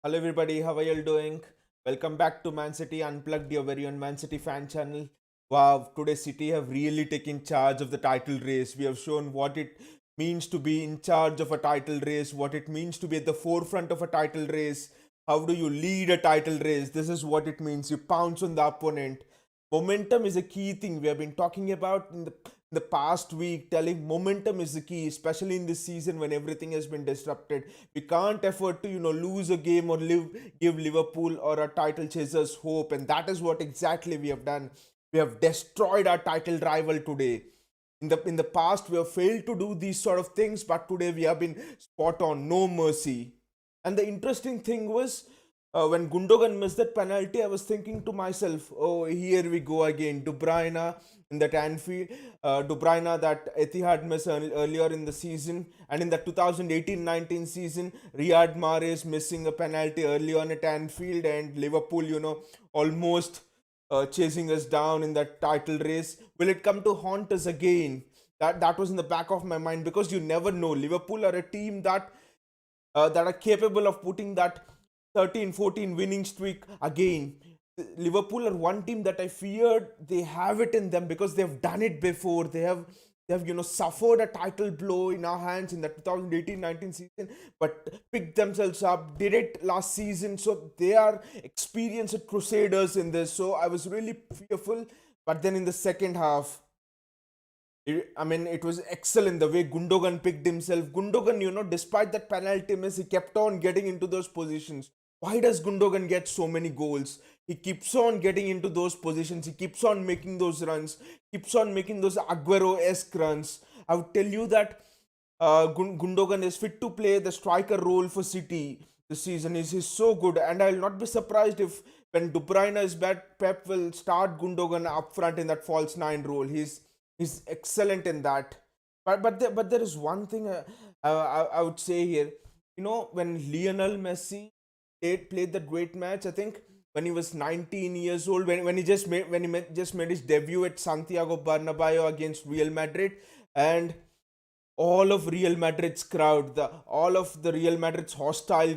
Hello everybody, how are you all doing? Welcome back to Man City Unplugged, your very own Man City fan channel. Wow, today City have really taken charge of the title race. We have shown what it means to be in charge of a title race, what it means to be at the forefront of a title race. How do you lead a title race? This is what it means. You pounce on the opponent. Momentum is a key thing we have been talking about in the past week, telling momentum is the key, especially in this season when everything has been disrupted. We can't afford to lose a game or give Liverpool or our title chasers hope, and that is what exactly we have done. We have destroyed our title rival today. In the past we have failed to do these sort of things, but today we have been spot on, no mercy. And the interesting thing was, when Gundogan missed that penalty, I was thinking to myself, "Oh, here we go again." De Bruyne in that Anfield, De Bruyne that Etihad missed earlier in the season, and in the 2018-19 season, Riyad Mahrez missing a penalty early on at Anfield, and Liverpool, almost chasing us down in that title race. Will it come to haunt us again? That was in the back of my mind, because you never know. Liverpool are a team that are capable of putting that 13-14 winning streak again. Liverpool are one team that I feared they have it in them, because they've done it before. They have suffered a title blow in our hands in the 2018-19 season, but picked themselves up, did it last season. So they are experienced crusaders in this. So I was really fearful. But then in the second half, it was excellent the way Gundogan picked himself. Gundogan, despite that penalty miss, he kept on getting into those positions. Why does Gundogan get so many goals? He keeps on getting into those positions. He keeps on making those runs. Keeps on making those Aguero-esque runs. I would tell you that Gundogan is fit to play the striker role for City this season. He's so good, and I'll not be surprised if when De Bruyne is back, Pep will start Gundogan up front in that false nine role. He's excellent in that. But there is one thing I would say here. When Lionel Messi played that great match, I think when he was 19 years old, when he just made his debut at Santiago Bernabeu against Real Madrid, and all of Real Madrid's crowd, the all of the Real Madrid's hostile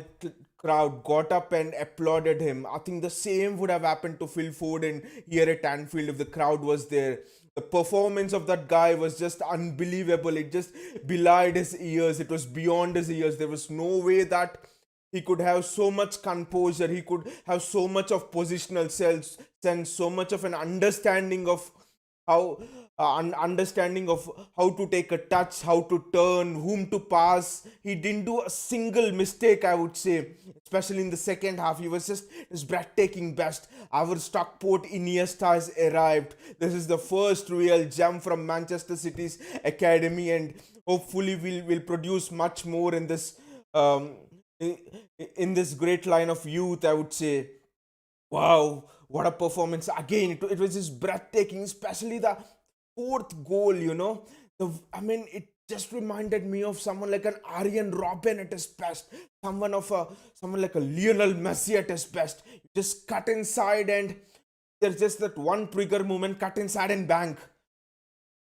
crowd got up and applauded him. I think the same would have happened to Phil Foden here at Anfield if the crowd was there. The performance of that guy was just unbelievable. It just belied his ears. It was beyond his ears. There was no way that he could have so much composure. He could have so much of positional sense, so much of an how understanding of how to take a touch, how to turn, whom to pass. He didn't do a single mistake, I would say, especially in the second half. He was just his breathtaking best. Our Stockport Iniesta has arrived. This is the first real gem from Manchester City's academy, and hopefully we'll produce much more in this um, in, in this great line of youth, I would say. Wow, what a performance. Again, it was just breathtaking, especially the fourth goal. It just reminded me of someone like an Arjen Robben at his best, someone like a Lionel Messi at his best. You just cut inside, and there's just that one trigger moment, cut inside and bang.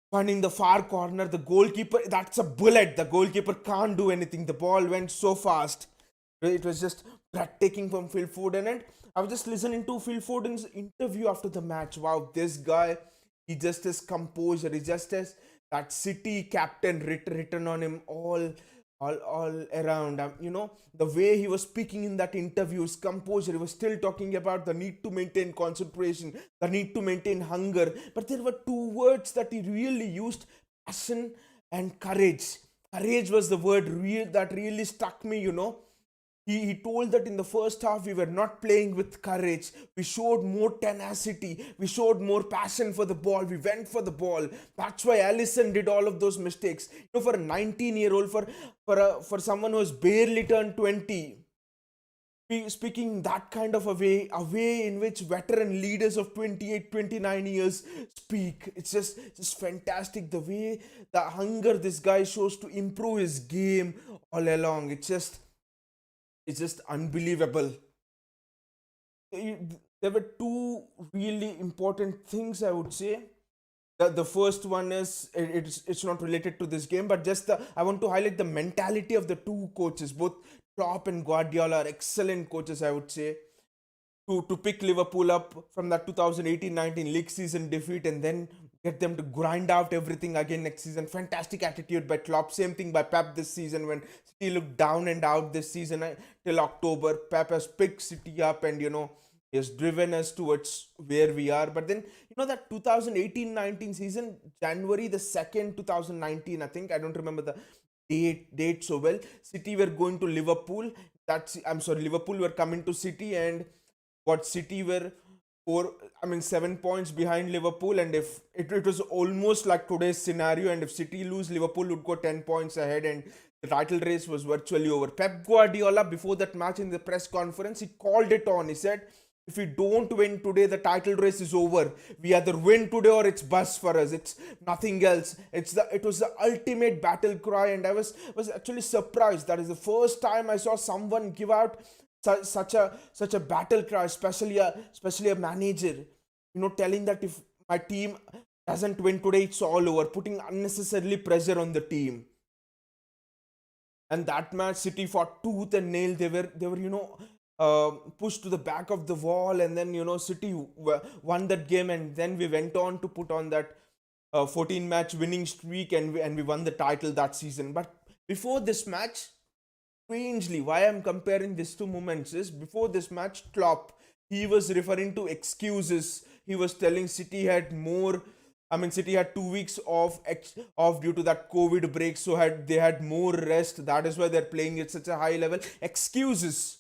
One in the far corner, the goalkeeper, that's a bullet. The goalkeeper can't do anything. The ball went so fast. It was just breathtaking from Phil Foden. And I was just listening to Phil Foden's interview after the match. Wow, this guy, he just has composure. He just has that City captain written on him all around. The way he was speaking in that interview, his composure, he was still talking about the need to maintain concentration, the need to maintain hunger. But there were two words that he really used: passion and courage. Courage was the word that really struck me. He told that in the first half we were not playing with courage. We showed more tenacity. We showed more passion for the ball. We went for the ball. That's why Allison did all of those mistakes. For a 19-year-old, for someone who has barely turned 20, speaking that kind of a way in which veteran leaders of 28, 29 years speak. It's just fantastic. The way, the hunger this guy shows to improve his game all along. It's just unbelievable. There were two really important things, I would say. The first one is, it's not related to this game, but just I want to highlight the mentality of the two coaches, both Klopp and Guardiola are excellent coaches, I would say, to pick Liverpool up from that 2018-19 league season defeat and then get them to grind out everything again next season. Fantastic attitude by Klopp. Same thing by Pep this season when City looked down and out this season till October. Pep has picked City up and he has driven us towards where we are. But then that 2018-19 season, January the 2nd, 2019, I think, I don't remember the date so well. City were going to Liverpool. Liverpool were coming to City, and what City were 7 points behind Liverpool, and if it was almost like today's scenario, and if City lose, Liverpool would go 10 points ahead, and the title race was virtually over. Pep Guardiola, before that match in the press conference, he called it on. He said, if we don't win today, the title race is over. We either win today or it's bust for us. It's nothing else. It was the ultimate battle cry, and I was actually surprised. That is the first time I saw someone give out such a battle cry, especially a manager, telling that if my team doesn't win today, it's all over, putting unnecessarily pressure on the team. And that match, City fought tooth and nail. They were pushed to the back of the wall, and then City won that game, and then we went on to put on that 14 match winning streak, and we won the title that season. But before this match, strangely, why I'm comparing these two moments is, before this match, Klopp, he was referring to excuses. He was telling City had more. City had 2 weeks off due to that COVID break, so they had more rest. That is why they're playing at such a high level. Excuses.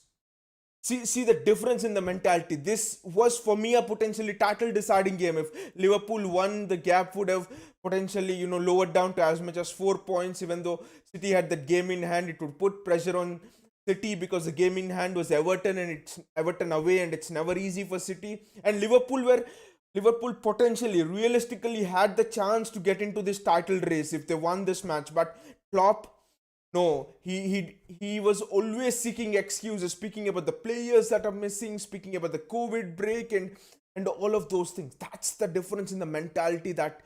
See the difference in the mentality. This was for me a potentially title deciding game. If Liverpool won, the gap would have potentially lowered down to as much as 4 points. Even though City had that game in hand, it would put pressure on City because the game in hand was Everton, and it's Everton away, and it's never easy for City. And Liverpool potentially, realistically, had the chance to get into this title race if they won this match. But Klopp, no, he was always seeking excuses, speaking about the players that are missing, speaking about the COVID break, and all of those things. That's the difference in the mentality that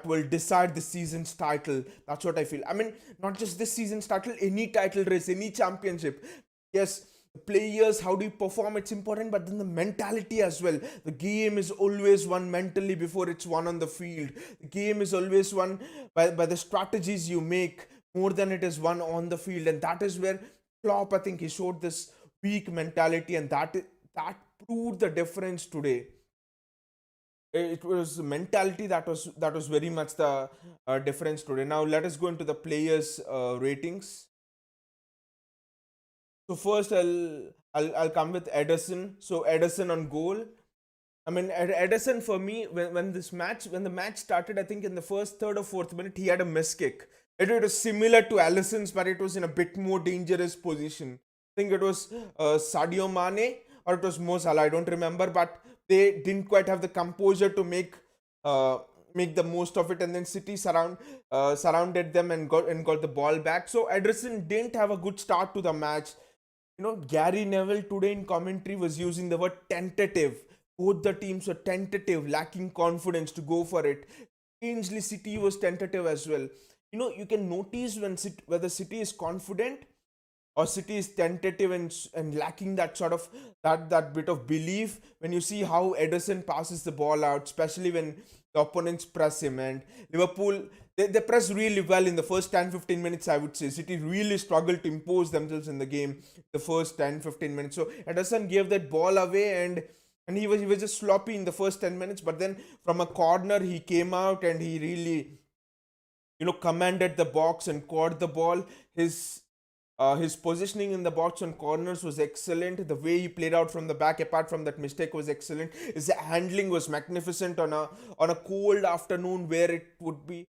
will decide the season's title. That's what I feel. Not just this season's title, any title race, any championship. Yes, the players, how do you perform, it's important, but then the mentality as well. The game is always won mentally before it's won on the field. The game is always won by the strategies you make more than it is won on the field. And that is where Klopp, I think, he showed this weak mentality, and that proved the difference today. It was mentality that was very much the difference today. Now let us go into the players' ratings. So first, I'll come with Ederson. So Ederson on goal. Ederson, for me, when the match started, I think in the first third or fourth minute, he had a miss kick. It was similar to Alisson's, but it was in a bit more dangerous position. I think it was Sadio Mane or it was Mo Salah. I don't remember, but they didn't quite have the composure to make the most of it, and then City surrounded them and got the ball back. So Ederson didn't have a good start to the match. Gary Neville today in commentary was using the word tentative. Both the teams were tentative, lacking confidence to go for it. Strangely, City was tentative as well. You can notice whether City is confident or City is tentative and lacking that sort of that bit of belief when you see how Ederson passes the ball out, especially when the opponents press him. And Liverpool, they press really well in the first 10-15 minutes, I would say. City really struggled to impose themselves in the game the first 10-15 minutes. So Ederson gave that ball away, and he was just sloppy in the first 10 minutes. But then from a corner, he came out and he really commanded the box and caught the ball. His positioning in the box on corners was excellent. The way he played out from the back, apart from that mistake, was excellent. His handling was magnificent on a cold afternoon where it would be,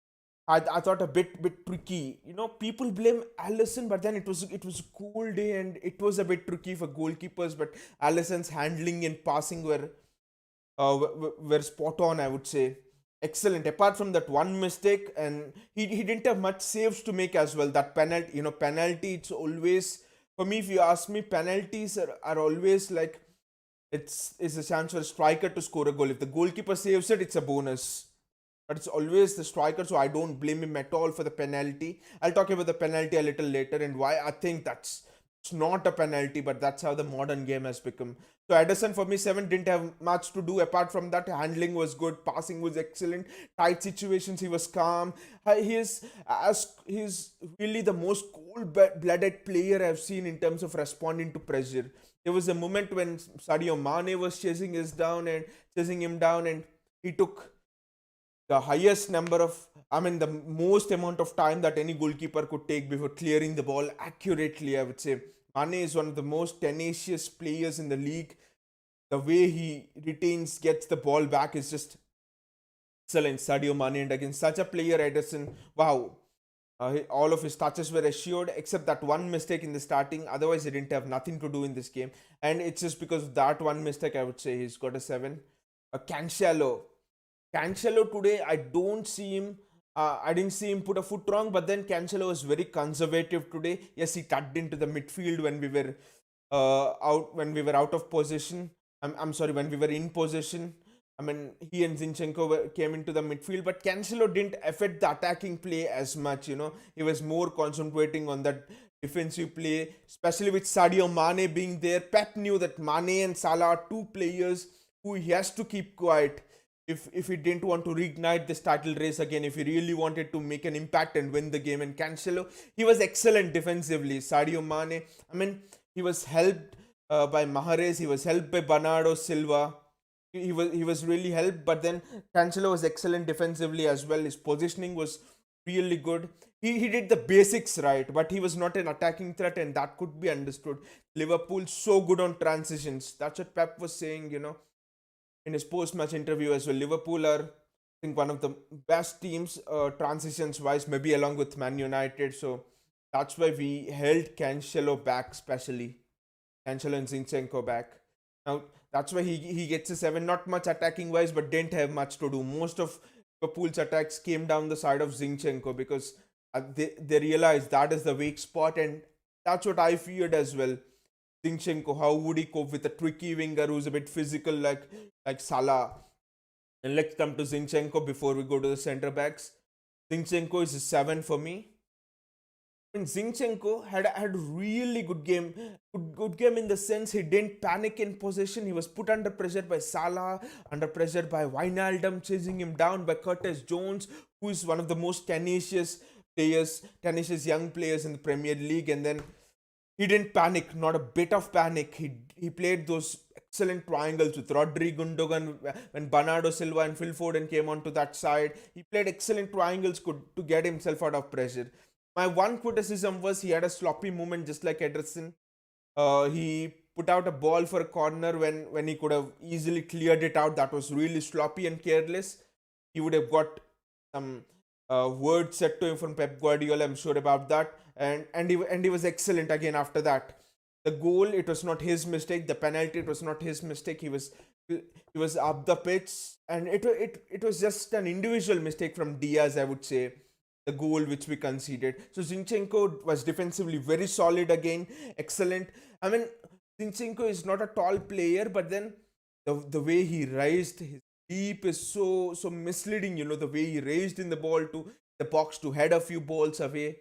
I thought, a bit tricky. People blame Alisson, but then it was a cool day and it was a bit tricky for goalkeepers. But Alisson's handling and passing were spot on, I would say. Excellent. Apart from that one mistake, and he didn't have much saves to make as well. That penalty, it's always, for me, if you ask me, penalties are always like, it's a chance for a striker to score a goal. If the goalkeeper saves it, it's a bonus. But it's always the striker, so I don't blame him at all for the penalty. I'll talk about the penalty a little later and why I think that's it's not a penalty, but that's how the modern game has become. So Ederson for me, 7 didn't have much to do apart from that. Handling was good, passing was excellent, tight situations he was calm. He's really the most cold-blooded player I've seen in terms of responding to pressure. There was a moment when Sadio Mane was chasing him down, and he took the highest number of, I mean, the most amount of time that any goalkeeper could take before clearing the ball accurately, I would say. Mane is one of the most tenacious players in the league. The way he retains, gets the ball back is just excellent. Sadio Mane, and against such a player, Ederson, wow. All of his touches were assured except that one mistake in the starting. Otherwise, he didn't have nothing to do in this game. And it's just because of that one mistake, I would say he's got a 7. Cancelo. Cancelo today, I don't see him. I didn't see him put a foot wrong, but then Cancelo was very conservative today. Yes, he tucked into the midfield when we were out of position. I'm sorry, when we were in position. I mean, he and Zinchenko came into the midfield, but Cancelo didn't affect the attacking play as much. He was more concentrating on that defensive play, especially with Sadio Mane being there. Pep knew that Mane and Salah are two players who he has to keep quiet if he didn't want to reignite this title race again, if he really wanted to make an impact and win the game. And Cancelo, he was excellent defensively. Sadio Mane, I mean, he was helped by Mahrez, he was helped by Bernardo Silva. He was really helped, but then Cancelo was excellent defensively as well. His positioning was really good. He did the basics right, but he was not an attacking threat, and that could be understood. Liverpool so good on transitions. That's what Pep was saying, in his post-match interview as well. Liverpool are, I think, one of the best teams transitions wise, maybe along with Man United. So that's why we held Cancelo back, especially Cancelo and Zinchenko back. Now that's why he gets a 7. Not much attacking wise, but didn't have much to do. Most of Liverpool's attacks came down the side of Zinchenko because they realized that is the weak spot, and that's what I feared as well. Zinchenko, how would he cope with a tricky winger who's a bit physical like Salah? And let's come to Zinchenko before we go to the centre backs. Zinchenko is a 7 for me. I mean, Zinchenko had a really good game. Good game in the sense he didn't panic in possession. He was put under pressure by Salah, under pressure by Wijnaldum, chasing him down by Curtis Jones, who is one of the most tenacious young players in the Premier League. And then he didn't panic, not a bit of panic. He played those excellent triangles with Rodri, Gundogan, when Bernardo Silva and Phil Foden came onto that side. He played excellent triangles to get himself out of pressure. My one criticism was he had a sloppy movement just like Ederson. He put out a ball for a corner when he could have easily cleared it out. That was really sloppy and careless. He would have got some words said to him from Pep Guardiola, I'm sure about that. And he was excellent again after that. The goal, it was not his mistake. The penalty, it was not his mistake. He was up the pitch, and it was just an individual mistake from Diaz, I would say. The goal which we conceded. So Zinchenko was defensively very solid again, excellent. I mean, Zinchenko is not a tall player, but then the way he raised his leap is so misleading. The way he raised in the ball to the box to head a few balls away.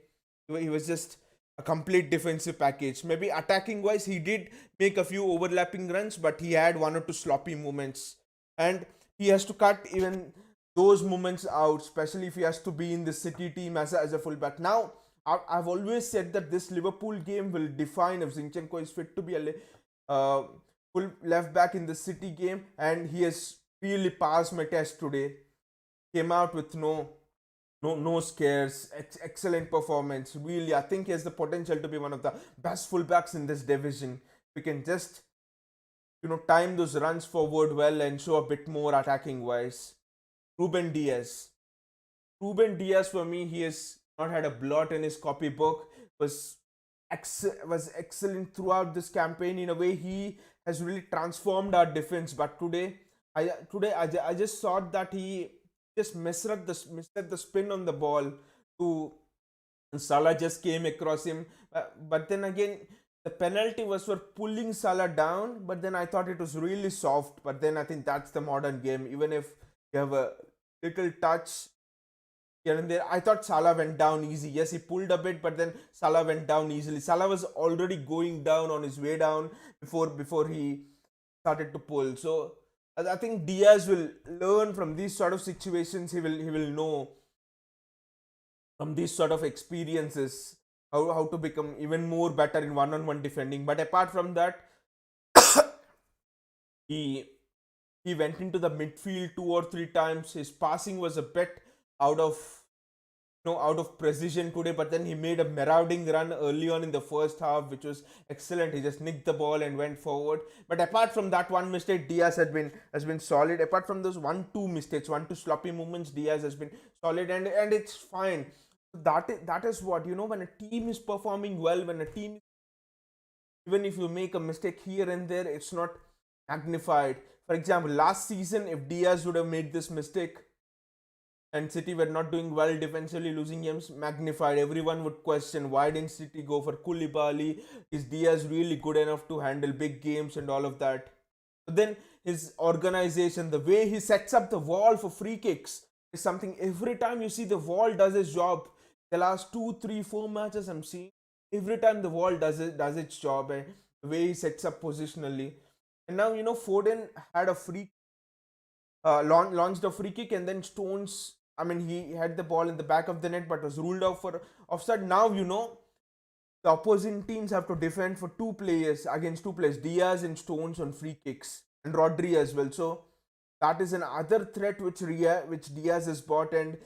He was just a complete defensive package. Maybe attacking wise, he did make a few overlapping runs, but he had one or two sloppy moments, and he has to cut even those moments out, especially if he has to be in the City team as a fullback. Now, I've always said that this Liverpool game will define if Zinchenko is fit to be a full left back in the City game, and he has really passed my test today. Came out with no scares, excellent performance. Really, I think he has the potential to be one of the best fullbacks in this division. We can just time those runs forward well and show a bit more attacking wise. Ruben Diaz. Ruben Diaz, for me, he has not had a blot in his copybook. Was excellent throughout this campaign. In a way, he has really transformed our defense. But today I just thought that he just missed the spin on the ball to Salah just came across him. But then again, the penalty was for pulling Salah down. But then I thought it was really soft. But then I think that's the modern game. Even if you have a little touch, here and there. I thought Salah went down easy. Yes, he pulled a bit, but then Salah went down easily. Salah was already going down on his way down before he started to pull. So I think Diaz will learn from these sort of situations. He will know from these sort of experiences how to become even more better in one-on-one defending. But apart from that, he he went into the midfield 2 or 3 times. His passing was a bit out of out of precision today, but then he made a marauding run early on in the first half, which was excellent. He just nicked the ball and went forward. But apart from that one mistake, Diaz has been solid. Apart from those 1-2 mistakes, 1-2 sloppy movements, Diaz has been solid, and it's fine. That is what, when a team is performing well, when a team, even if you make a mistake here and there, it's not magnified. For example, last season, if Diaz would have made this mistake and City were not doing well defensively, losing games, magnified. Everyone would question, why didn't City go for Koulibaly? Is Diaz really good enough to handle big games and all of that? But then his organization, the way he sets up the wall for free kicks, is something. Every time you see the wall does its job. The last 2, 3, 4 matches I'm seeing, every time the wall does its job, and the way he sets up positionally. And now Foden had a launched a free kick, and then Stones. I mean, he had the ball in the back of the net, but was ruled out for offside. Now the opposing teams have to defend for two players against two players, Diaz and Stones on free kicks, and Rodri as well. So that is another threat which Diaz has bought, and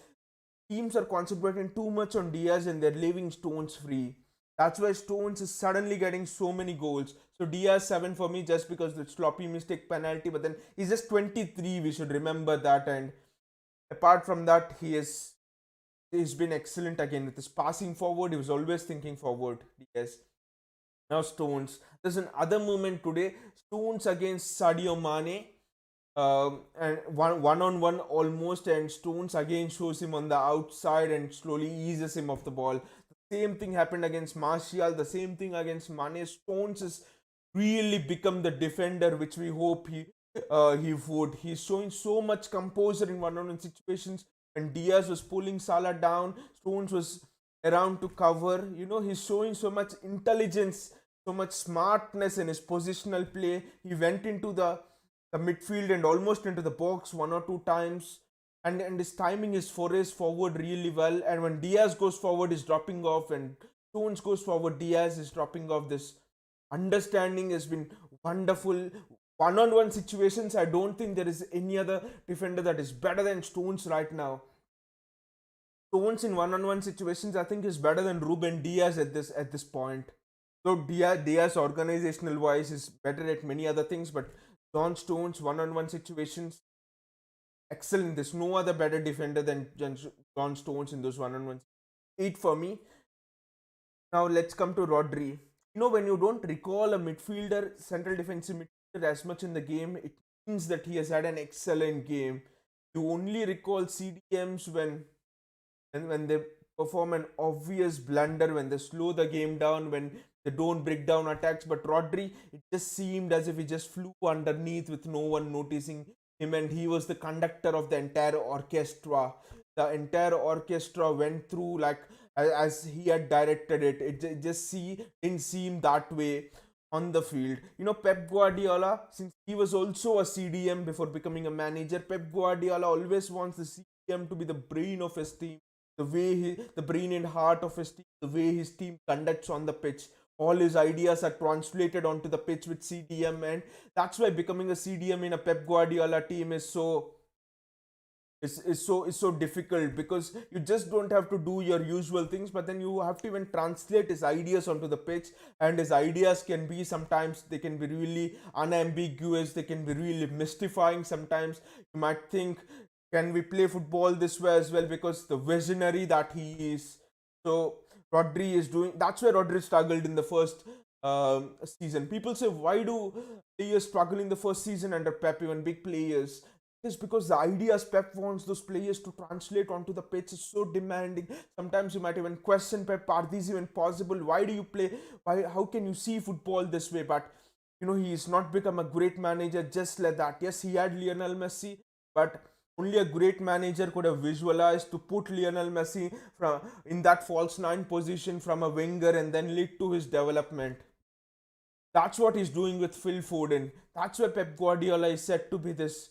teams are concentrating too much on Diaz and they're leaving Stones free. That's why Stones is suddenly getting so many goals. So Diaz 7 for me just because the sloppy mistake penalty, but then he's just 23. We should remember that. And apart from that, he's been excellent again with his passing forward. He was always thinking forward. Diaz. Now Stones. There's another moment today. Stones against Sadio Mane. And one on one almost, and Stones again shows him on the outside and slowly eases him off the ball. The same thing happened against Martial, the same thing against Mane. Stones has really become the defender which we hope he would. He's showing so much composure in one-on-one situations. When Diaz was pulling Salah down, Stones was around to cover. He's showing so much intelligence, so much smartness in his positional play. He went into the midfield and almost into the box 1 or 2 times, and his timing is for his forward really well. And when Diaz goes forward, he's dropping off, and Stones goes forward, Diaz is dropping off. This understanding has been wonderful. One-on-one situations, I don't think there is any other defender that is better than Stones right now. Stones in one-on-one situations, I think, is better than Ruben Diaz at this point. So Diaz organizational wise is better at many other things, but John Stones one-on-one situations, excellent. There's no other better defender than John Stones in those one-on-ones. 8 for me. Now let's come to Rodri. When you don't recall a midfielder, central defensive midfielder as much in the game, it means that he has had an excellent game. You only recall CDMs when they perform an obvious blunder, when they slow the game down, when they don't break down attacks. But Rodri, it just seemed as if he just flew underneath with no one noticing him, and he was the conductor of the entire orchestra. The entire orchestra went through like as he had directed it. It just didn't seem that way on the field. Pep Guardiola, since he was also a CDM before becoming a manager, Pep Guardiola always wants the CDM to be the brain of his team, the brain and heart of his team, the way his team conducts on the pitch. All his ideas are translated onto the pitch with CDM, and that's why becoming a CDM in a Pep Guardiola team is so difficult, because you just don't have to do your usual things, but then you have to even translate his ideas onto the pitch. And his ideas can be, sometimes they can be really unambiguous, they can be really mystifying. Sometimes you might think, can we play football this way as well, because the visionary that he is. So Rodri is doing. That's where Rodri struggled in the first season. People say, why do players struggle in the first season under Pep, even big players? It's because the ideas Pep wants those players to translate onto the pitch is so demanding. Sometimes you might even question Pep, are these even possible? Why do you play? How can you see football this way? But he's not become a great manager just like that. Yes, he had Lionel Messi, but only a great manager could have visualized to put Lionel Messi in that false nine position from a winger and then lead to his development. That's what he's doing with Phil Foden. That's why Pep Guardiola is said to be this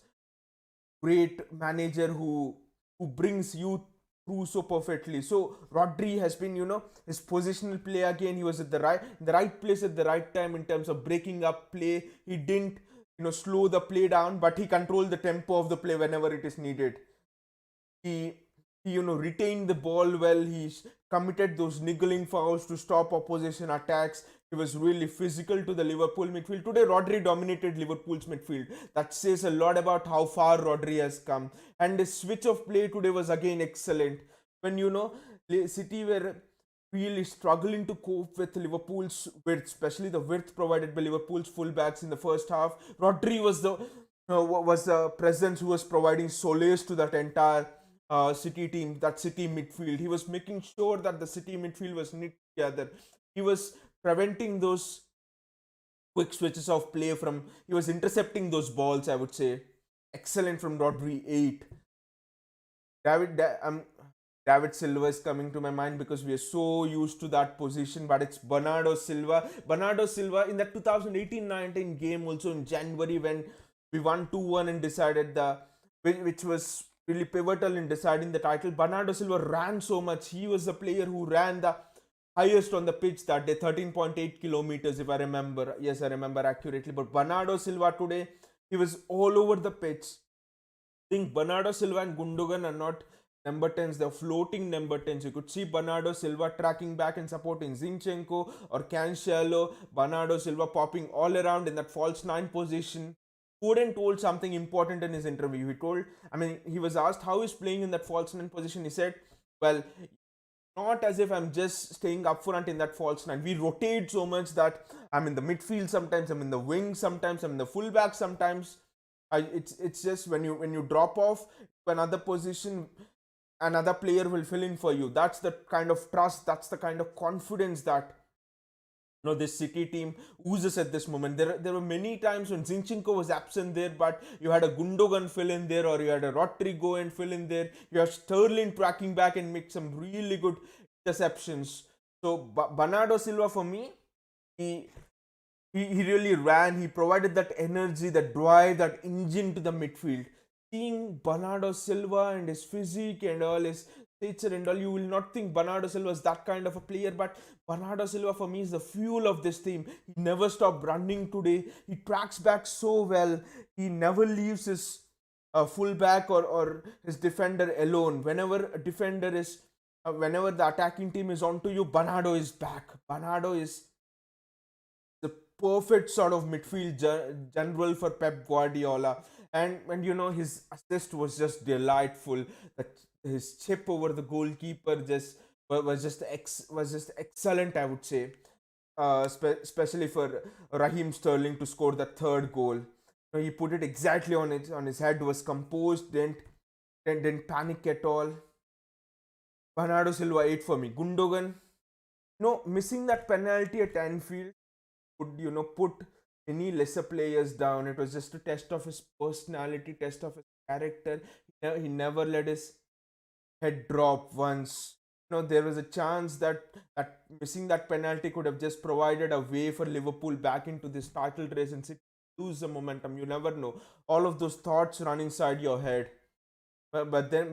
great manager who brings youth through so perfectly. So Rodri has been, his positional play again. He was at the right place at the right time in terms of breaking up play. He didn't, slow the play down, but he controlled the tempo of the play whenever it is needed. He, retained the ball well. He committed those niggling fouls to stop opposition attacks. He was really physical to the Liverpool midfield. Today, Rodri dominated Liverpool's midfield. That says a lot about how far Rodri has come. And his switch of play today was again excellent. When, City were really struggling to cope with Liverpool's width, especially the width provided by Liverpool's fullbacks in the first half. Rodri was the presence who was providing solace to that entire City team, that City midfield. He was making sure that the City midfield was knit together. He was preventing those quick switches of play from. He was intercepting those balls. I would say, excellent from Rodri. 8. David, David Silva is coming to my mind because we are so used to that position, but it's Bernardo Silva. Bernardo Silva in that 2018-19 game, also in January, when we won 2-1 and decided which was really pivotal in deciding the title. Bernardo Silva ran so much. He was the player who ran the highest on the pitch that day, 13.8 kilometers, if I remember. Yes, I remember accurately. But Bernardo Silva today, he was all over the pitch. I think Bernardo Silva and Gundogan are not number 10s, they're floating number 10s. You could see Bernardo Silva tracking back and supporting Zinchenko or Cancelo. Bernardo Silva popping all around in that false 9 position. Foden told something important in his interview. He was asked how he's playing in that false 9 position. He said, well, not as if I'm just staying up front in that false 9. We rotate so much that I'm in the midfield sometimes, I'm in the wing sometimes, I'm in the fullback sometimes. It's just when you drop off to another position, another player will fill in for you. That's the kind of trust, that's the kind of confidence that this City team oozes at this moment. There were many times when Zinchenko was absent there, but you had a Gundogan fill in there, or you had a Rodrigo and fill in there. You have Sterling tracking back and make some really good interceptions. So Bernardo Silva, for me, he really ran. He provided that energy, that drive, that engine to the midfield. Seeing Bernardo Silva and his physique and all his stature and all, you will not think Bernardo Silva is that kind of a player, but Bernardo Silva for me is the fuel of this team. He never stopped running today. He tracks back so well. He never leaves his fullback or his defender alone. Whenever the attacking team is onto you, Bernardo is back. Bernardo is the perfect sort of midfield general for Pep Guardiola. And his assist was just delightful. That his chip over the goalkeeper was just excellent, I would say. Especially for Raheem Sterling to score the third goal. He put it exactly on his head. Was composed, didn't panic at all. Bernardo Silva 8 for me. Gundogan, missing that penalty at Anfield would put any lesser players down. It was just a test of his personality, test of his character. He never let his head drop once. There was a chance that missing that penalty could have just provided a way for Liverpool back into this title race and lose the momentum. You never know. All of those thoughts run inside your head. But then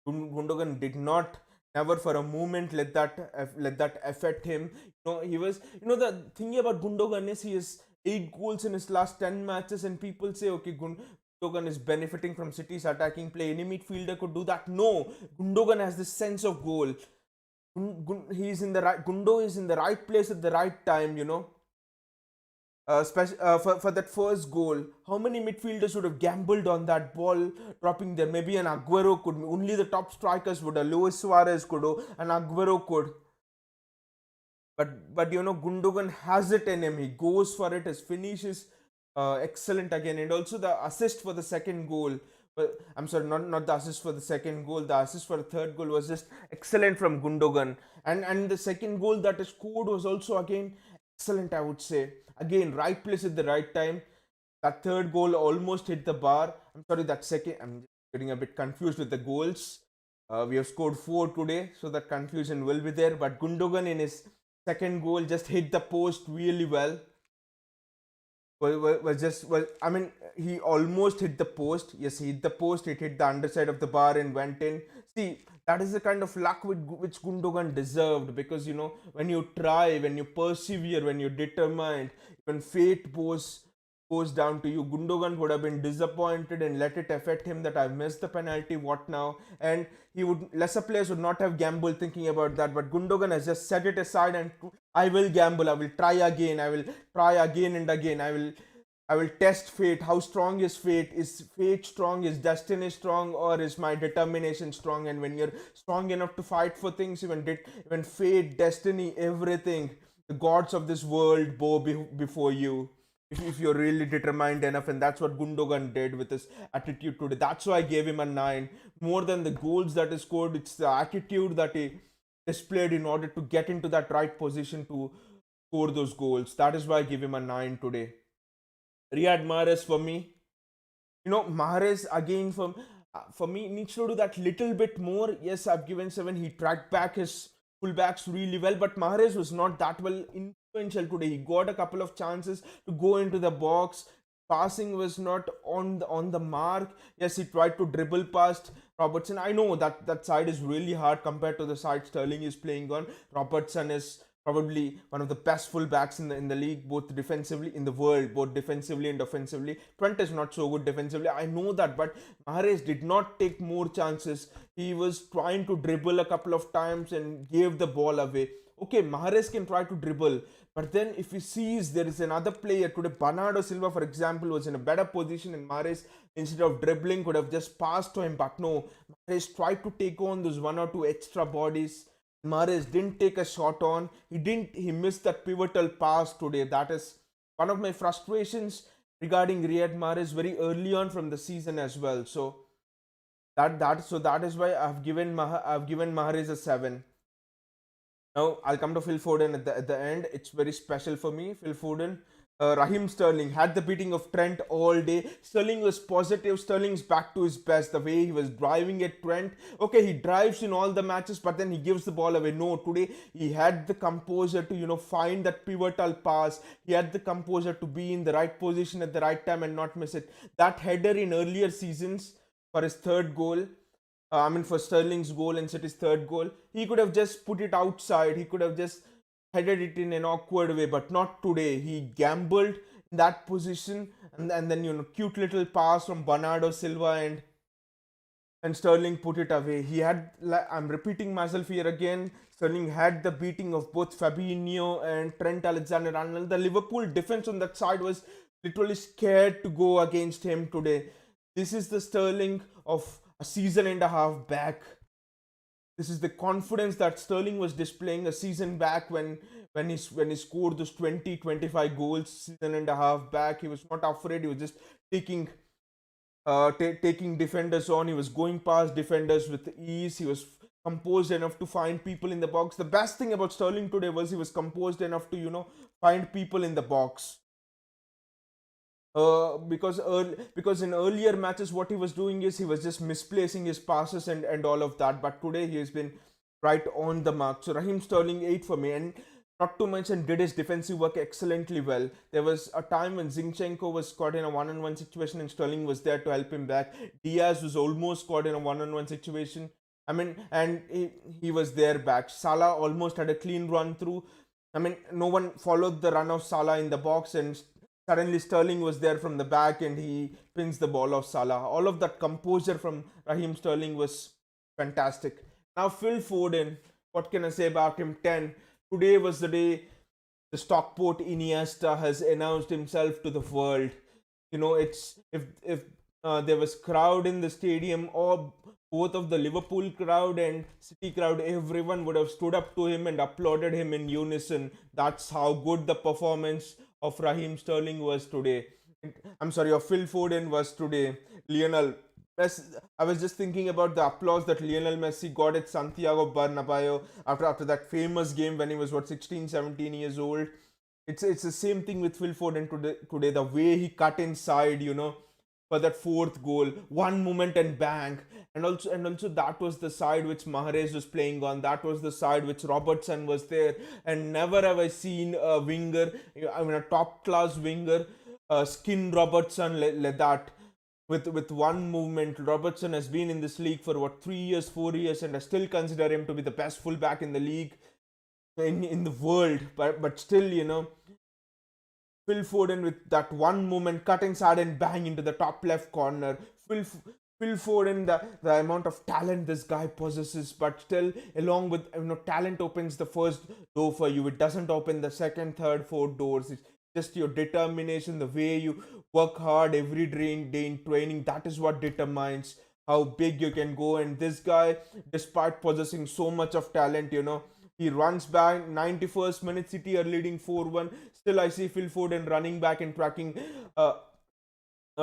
Gundogan did not never for a moment let that affect him. He was, the thing about Gundogan is he has 8 goals in his last 10 matches, and people say, okay, Gundogan is benefiting from City's attacking play. Any midfielder could do that. No, Gundogan has this sense of goal. Gundo is in the right place at the right time. For that first goal, how many midfielders would have gambled on that ball dropping there? Maybe an Aguero could. Only the top strikers would. Luis Suarez could. And Aguero could. But Gundogan has it in him. He goes for it. His finish is excellent again, and also the assist for the second goal. I'm sorry, not the assist for the second goal. The assist for the third goal was just excellent from Gundogan, and the second goal that is scored was also again excellent, I would say. Again, right place at the right time. That third goal almost hit the bar. I'm sorry, that second. I'm getting a bit confused with the goals. We have scored four today, so that confusion will be there. But Gundogan in his second goal just hit the post really well. I mean, he almost hit the post. Yes, he hit the post. It hit the underside of the bar and went in. See, that is the kind of luck which Gundogan deserved, because when you try, when you persevere, when you're determined, when fate goes down to you, Gundogan would have been disappointed and let it affect him that I've missed the penalty. What now? And lesser players would not have gambled thinking about that, but Gundogan has just set it aside and I will gamble. I will try again. I will try again and again. I will test fate. How strong is fate? Is fate strong? Is destiny strong? Or is my determination strong? And when you're strong enough to fight for things, even fate, destiny, everything, the gods of this world bow before you. If you're really determined enough, and that's what Gundogan did with his attitude today. That's why I gave him a 9. More than the goals that he scored, it's the attitude that he displayed in order to get into that right position to score those goals. That is why I give him a 9 today. Riyad Mahrez for me, Mahrez again for me needs to do that little bit more. Yes, I've given 7. He tracked back his fullbacks really well, but Mahrez was not that well influential today. He got a couple of chances to go into the box. Passing was not on the mark. Yes, he tried to dribble past Robertson. I know that side is really hard compared to the side Sterling is playing on. Robertson is probably one of the best fullbacks in the league, both defensively, in the world, both defensively and offensively. Trent is not so good defensively, I know that, but Mahrez did not take more chances. He was trying to dribble a couple of times and gave the ball away. Okay, Mahrez can try to dribble, but then if he sees there is another player today, Bernardo Silva, for example, was in a better position, and Mahrez, instead of dribbling, could have just passed to him. But no, Mahrez tried to take on those one or two extra bodies. Mahrez didn't take a shot on. He missed that pivotal pass today. That is one of my frustrations regarding Riyad Mahrez very early on from the season as well. So that is why I've given Mahrez a 7. Now I'll come to Phil Foden at the end. It's very special for me. Phil Foden, Raheem Sterling had the beating of Trent all day. Sterling was positive. Sterling's back to his best. The way he was driving at Trent. Okay, he drives in all the matches, but then he gives the ball away. No, today he had the composure to find that pivotal pass. He had the composure to be in the right position at the right time and not miss it. That header in earlier seasons for his third goal, for Sterling's goal and City's third goal, he could have just put it outside. He could have just headed it in an awkward way, but not today. He gambled in that position, and then cute little pass from Bernardo Silva, and Sterling put it away. He had, I'm repeating myself here again, Sterling had the beating of both Fabinho and Trent Alexander-Arnold. The Liverpool defense on that side was literally scared to go against him today. This is the Sterling of a season and a half back. This is the confidence that Sterling was displaying a season back when he scored those 20-25 goals season and a half back. He was not afraid. He was just taking defenders on. He was going past defenders with ease. He was composed enough to find people in the box. The best thing about Sterling today was he was composed enough to find people in the box. Because in earlier matches what he was doing is he was just misplacing his passes and all of that, but today he has been right on the mark. So Raheem Sterling 8 for me, and not to mention did his defensive work excellently well. There was a time when Zinchenko was caught in a one-on-one situation and Sterling was there to help him back. Diaz was almost caught in a one-on-one situation, and he was there back. Salah almost had a clean run through. No one followed the run of Salah in the box, and suddenly Sterling was there from the back and he pins the ball of Salah. All of that composure from Raheem Sterling was fantastic. Now Phil Foden, what can I say about him? 10. Today was the day the Stockport Iniesta has announced himself to the world. It's if there was crowd in the stadium, or both of the Liverpool crowd and City crowd, everyone would have stood up to him and applauded him in unison. That's how good the performance of Raheem Sterling was today. Of Phil Foden was today. Lionel Messi, I was just thinking about the applause that Lionel Messi got at Santiago Bernabeu after that famous game when he was 16, 17 years old. It's the same thing with Phil Foden today. The way he cut inside, for that fourth goal, one moment and bang. And also that was the side which Mahrez was playing on. That was the side which Robertson was there. And never have I seen a winger, I mean a top class winger, skin Robertson like that. With one movement, Robertson has been in this league for what, 3 years, 4 years, and I still consider him to be the best fullback in the league, in the world. But still, Phil Foden with that one movement, cut inside and bang into the top left corner. Phil Foden, the amount of talent this guy possesses, but still, along with talent opens the first door for you. It doesn't open the second, third, fourth doors. It's just your determination, the way you work hard every day in training. That is what determines how big you can go. And this guy, despite possessing so much of talent, he runs back 91st minute. City are leading 4-1. Still, I see Phil Foden running back and uh,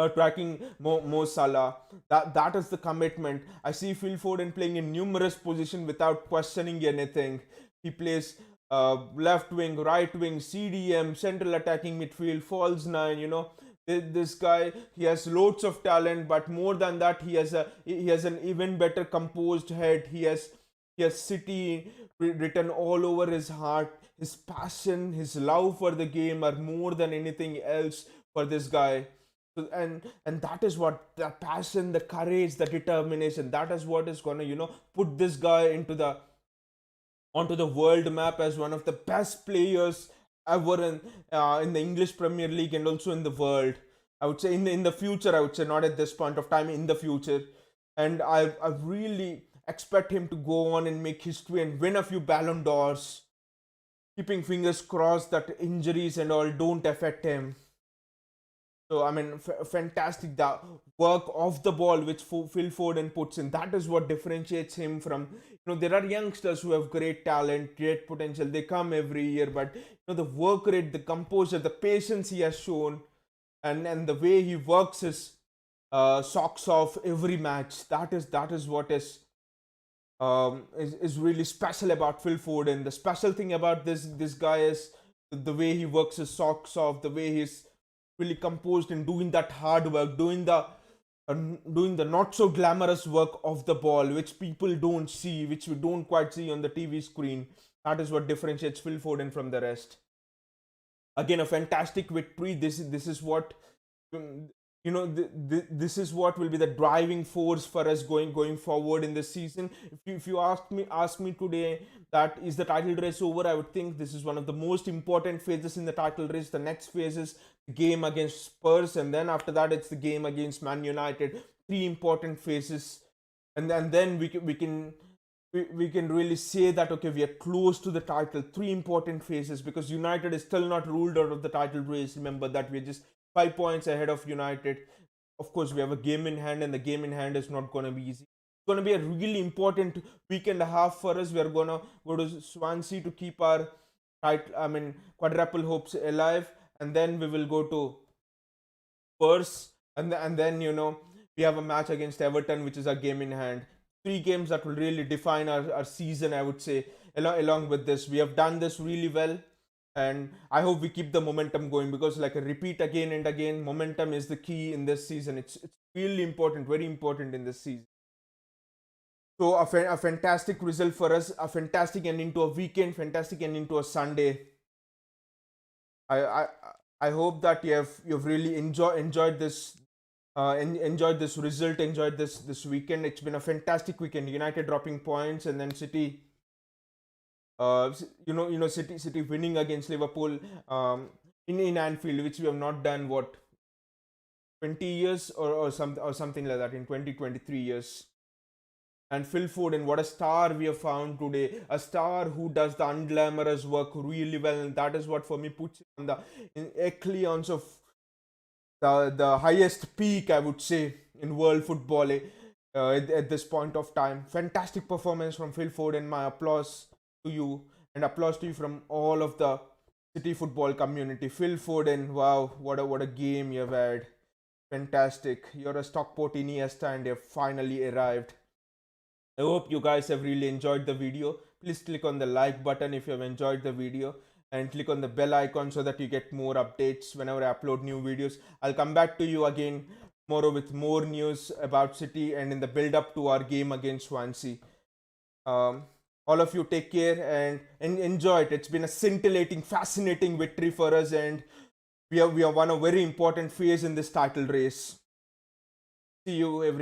tracking Mo Salah. That is the commitment. I see Phil Foden playing in numerous positions without questioning anything. He plays left wing, right wing, CDM, central attacking midfield, false nine. This guy, he has loads of talent, but more than that, he has an even better composed head. He has City written all over his heart. His passion, his love for the game are more than anything else for this guy. And that is what the passion, the courage, the determination, that is what is gonna put this guy onto the world map as one of the best players ever in the English Premier League and also in the world. I would say in the future. I would say not at this point of time, in the future. And I really expect him to go on and make history and win a few Ballon d'Ors. Keeping fingers crossed that injuries and all don't affect him. So I mean, fantastic, the work off the ball which Phil Foden puts in. That is what differentiates him from. There are youngsters who have great talent, great potential. They come every year, but the work rate, the composure, the patience he has shown, and the way he works his socks off every match. That is what is really special about Phil Foden. The special thing about this guy is the way he works his socks off, the way he's really composed and doing that hard work, doing the not so glamorous work of the ball, which people don't see, which we don't quite see on the TV screen. That is what differentiates Phil Foden from the rest. Again, a fantastic victory. This is what um, this is what will be the driving force for us going forward in this season. If you ask me today, that is the title race over, I would think this is one of the most important phases in the title race. The next phase is the game against Spurs, and then after that it's the game against Man United. Three important phases, and then we can really say that, okay, we are close to the title. Three important phases, because United is still not ruled out of the title race. Remember that we're just 5 points ahead of United. Of course, we have a game in hand, and the game in hand is not going to be easy. It's going to be a really important week and a half for us. We are going to go to Swansea to keep our quadruple hopes alive, and then we will go to Spurs, and then we have a match against Everton, which is our game in hand. Three games that will really define our season, I would say. Along with this, we have done this really well, and I hope we keep the momentum going, because, like I repeat again and again, momentum is the key in this season. It's really important, very important in this season. So a fantastic result for us, a fantastic ending to a weekend, fantastic ending to a Sunday. I I I hope that you've really enjoyed this, enjoyed this result, enjoyed this weekend. It's been a fantastic weekend. United dropping points, and then City, City winning against Liverpool, in Anfield, which we have not done, what, 20 years, or something like that, in 23 years. And Phil Foden, what a star we have found today. A star who does the unglamorous work really well. And that is what, for me, puts him on the echelons of the highest peak, I would say, in world football, at this point of time. Fantastic performance from Phil Foden. My applause to you, and applause to you from all of the City football community. Phil Foden, wow, what a game you have had. Fantastic. You're a Stockport Iniesta, and you've finally arrived. I hope you guys have really enjoyed the video. Please click on the like button if you have enjoyed the video. and click on the bell icon so that you get more updates whenever I upload new videos. I'll come back to you again tomorrow with more news about City and in the build up to our game against Swansea. Um, all of you take care and enjoy it. It's been a scintillating, fascinating victory for us, and we have won a very important phase in this title race. See you, everyone.